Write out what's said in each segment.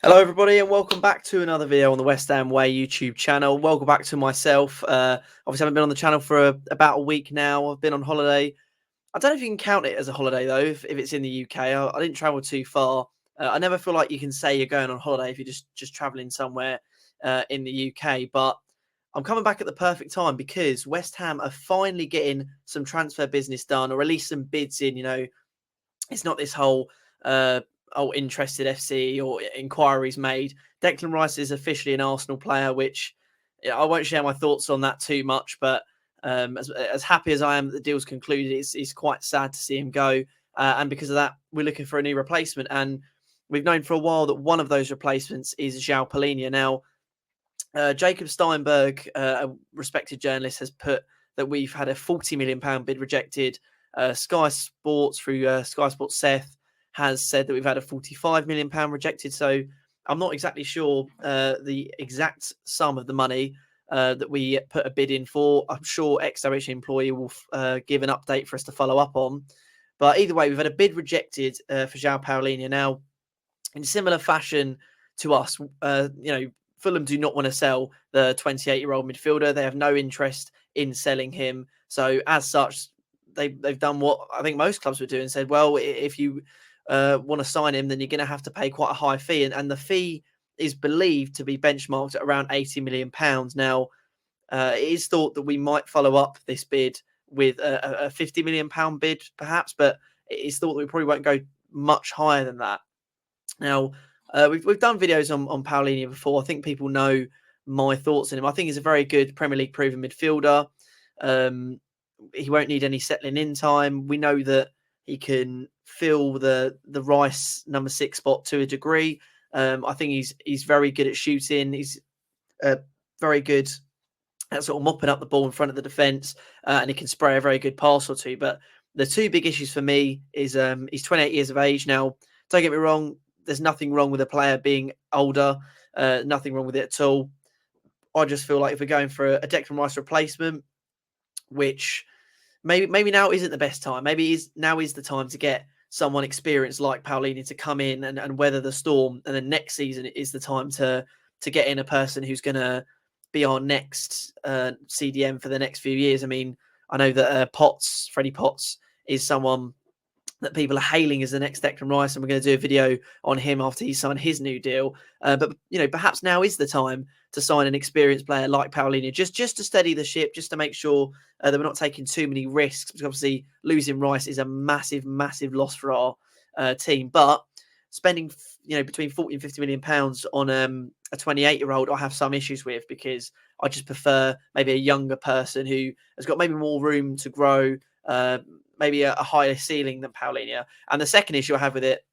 Hello, everybody, and welcome back to another video on the West Ham Way YouTube channel. Welcome back to myself. Obviously, I haven't been on the channel for about a week now. I've been on holiday. I don't know if you can count it as a holiday, though, if it's in the UK. I didn't travel too far. I never feel like you can say you're going on holiday if you're just traveling somewhere in the UK. But I'm coming back at the perfect time because West Ham are finally getting some transfer business done, or at least some bids in. It's not this whole interested FC or inquiries made. Declan Rice is officially an Arsenal player, which I won't share my thoughts on that too much. But as happy as I am that the deal's concluded, it's quite sad to see him go. And because of that, we're looking for a new replacement. And we've known for a while that one of those replacements is Palhinha. Now, Jacob Steinberg, a respected journalist, has put that we've had a £40 million bid rejected. Sky Sports, through Sky Sports Seth, has said that we've had a £45 million rejected. So I'm not exactly sure the exact sum of the money that we put a bid in for. I'm sure ex-direction employee will give an update for us to follow up on. But either way, we've had a bid rejected for João Palhinha. Now, in similar fashion to us, Fulham do not want to sell the 28-year-old midfielder. They have no interest in selling him. So as such, they've done what I think most clubs would do and said, well, if you want to sign him, then you're going to have to pay quite a high fee. And the fee is believed to be benchmarked at around £80 million. Now, it is thought that we might follow up this bid with a £50 million bid, perhaps, but it's thought that we probably won't go much higher than that. Now, we've done videos on Palhinha before. I think people know my thoughts on him. I think he's a very good Premier League proven midfielder. He won't need any settling in time. We know that he can fill the Rice number 6 spot to a degree. I think he's very good at shooting. He's very good at sort of mopping up the ball in front of the defence, and he can spray a very good pass or two. But the two big issues for me is he's 28 years of age now. Don't get me wrong. There's nothing wrong with a player being older. Nothing wrong with it at all. I just feel like if we're going for a Declan Rice replacement, which maybe now isn't the best time. Maybe now is the time to get someone experienced like Palhinha to come in and weather the storm. And then next season is the time to get in a person who's going to be our next CDM for the next few years. I mean, I know that Freddie Potts, is someone that people are hailing as the next Declan Rice, and we're going to do a video on him after he signed his new deal. But perhaps now is the time to sign an experienced player like Palhinha, just to steady the ship, just to make sure that we're not taking too many risks. Because obviously losing Rice is a massive, massive loss for our team. But spending between 40 and 50 million pounds on a 28-year-old, I have some issues with, because I just prefer maybe a younger person who has got maybe more room to grow. Maybe a higher ceiling than Palhinha. And the second issue I have with it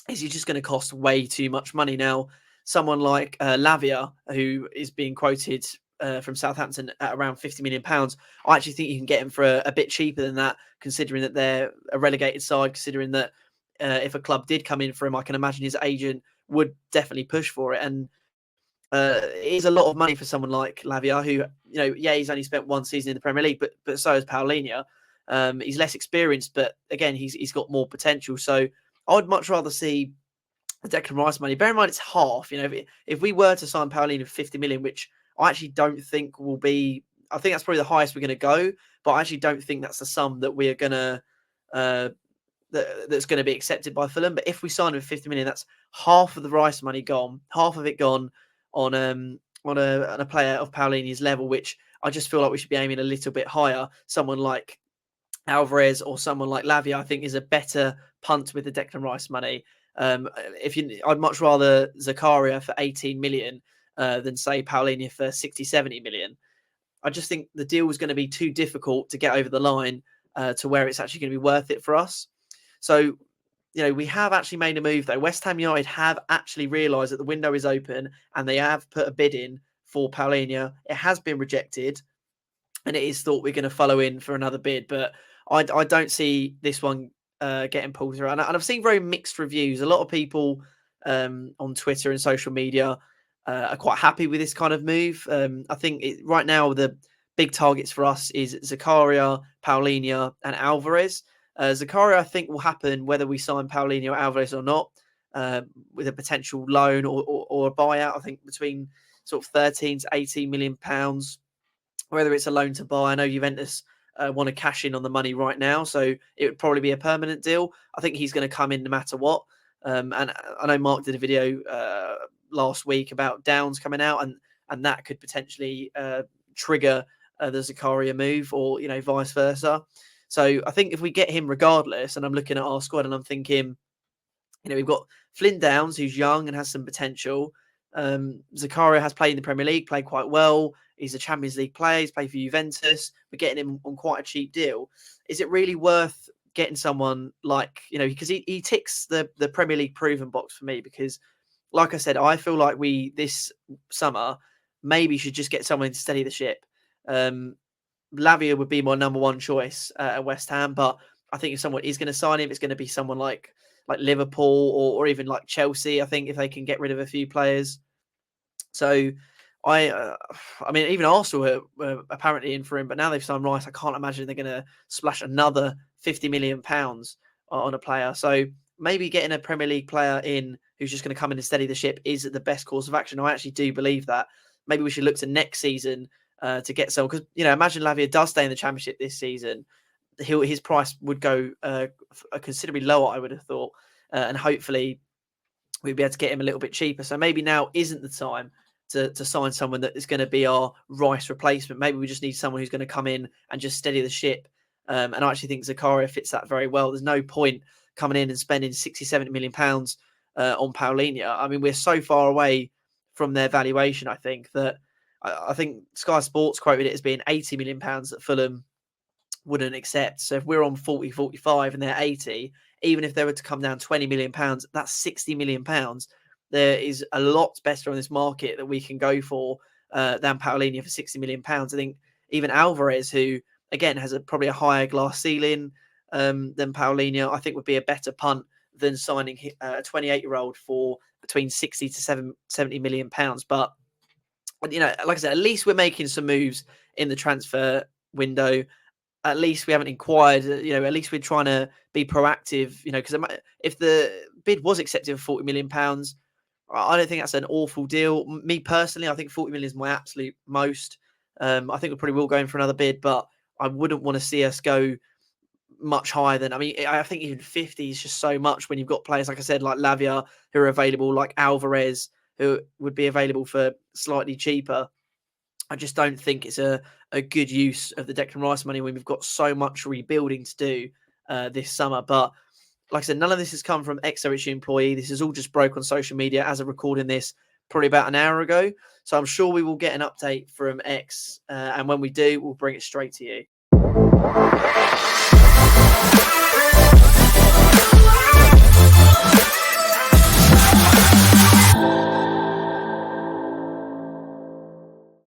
is he's just going to cost way too much money. Now, someone like Lavia, who is being quoted from Southampton at around £50 million, I actually think you can get him for a bit cheaper than that, considering that they're a relegated side, considering that if a club did come in for him, I can imagine his agent would definitely push for it. And it is a lot of money for someone like Lavia, who, he's only spent one season in the Premier League, but so has Palhinha. He's less experienced, but again, he's got more potential. So I would much rather see the Declan Rice money. Bear in mind, it's half. If we were to sign Palhinha for 50 million, which I actually don't think will be, I think that's probably the highest we're going to go. But I actually don't think that's the sum that we're going to that's going to be accepted by Fulham. But if we sign with 50 million, that's half of the Rice money gone, half of it gone on a player of Palhinha's level, which I just feel like we should be aiming a little bit higher. Someone like Alvarez or someone like Lavia, I think, is a better punt with the Declan Rice money. I'd much rather Zakaria for 18 million than say Palhinha for 60, 70 million. I just think the deal is going to be too difficult to get over the line to where it's actually going to be worth it for us. So, we have actually made a move though. West Ham United have actually realised that the window is open and they have put a bid in for Palhinha. It has been rejected, and it is thought we're going to follow in for another bid, but I don't see this one getting pulled through. And I've seen very mixed reviews. A lot of people on Twitter and social media are quite happy with this kind of move. I think right now the big targets for us is Zakaria, Palhinha, and Alvarez. Zakaria, I think, will happen whether we sign Palhinha or Alvarez or not. with a potential loan or a buyout. I think between sort of 13 to 18 million pounds, whether it's a loan to buy. I know Juventus want to cash in on the money right now, so it would probably be a permanent deal. I think he's going to come in no matter what. And I know Mark did a video last week about Downs coming out, and that could potentially trigger the Zakaria move, or vice versa. So I think if we get him regardless, and I'm looking at our squad and I'm thinking, we've got Flynn Downs, who's young and has some potential. Zakaria has played in the Premier League, played quite well. He's a Champions League player. He's played for Juventus. We're getting him on quite a cheap deal. Is it really worth getting someone like, because he ticks the Premier League proven box for me? Because, like I said, I feel like we, this summer, maybe should just get someone to steady the ship. Lavia would be my number one choice at West Ham, but I think if someone is going to sign him, it's going to be someone like Liverpool or even like Chelsea. I think if they can get rid of a few players. So I mean, even Arsenal were apparently in for him, but now they've signed Rice. I can't imagine they're going to splash another £50 million on a player. So maybe getting a Premier League player in who's just going to come in and steady the ship is the best course of action. I actually do believe that. Maybe we should look to next season to get someone, because imagine Lavia does stay in the Championship this season. His price would go considerably lower, I would have thought, and hopefully we'd be able to get him a little bit cheaper. So maybe now isn't the time to sign someone that is going to be our Rice replacement. Maybe we just need someone who's going to come in and just steady the ship. And I actually think Zakaria fits that very well. There's no point coming in and spending 60, 70 million pounds on Palhinha. I mean, we're so far away from their valuation, I think, that I think Sky Sports quoted it as being 80 million pounds that Fulham wouldn't accept. So if we're on 40, 45 and they're 80, even if they were to come down 20 million pounds, that's 60 million pounds. There is a lot better on this market that we can go for than Palhinha for 60 million pounds. I think even Alvarez, who again has probably a higher glass ceiling than Palhinha, I think would be a better punt than signing a 28-year-old for between 60 to 70 million pounds. But like I said, at least we're making some moves in the transfer window. At least we haven't inquired, at least we're trying to be proactive, because if the bid was accepted for £40 million, I don't think that's an awful deal. Me personally, I think 40 million is my absolute most. I think we probably will go in for another bid, but I wouldn't want to see us go much higher than, I think even 50 is just so much when you've got players, like I said, like Lavia, who are available, like Alvarez, who would be available for slightly cheaper. I just don't think it's a good use of the Declan Rice money when we've got so much rebuilding to do this summer. But like I said, none of this has come from ex-Norwich employee. This is all just broke on social media as of recording this probably about an hour ago. So I'm sure we will get an update from X. And when we do, we'll bring it straight to you.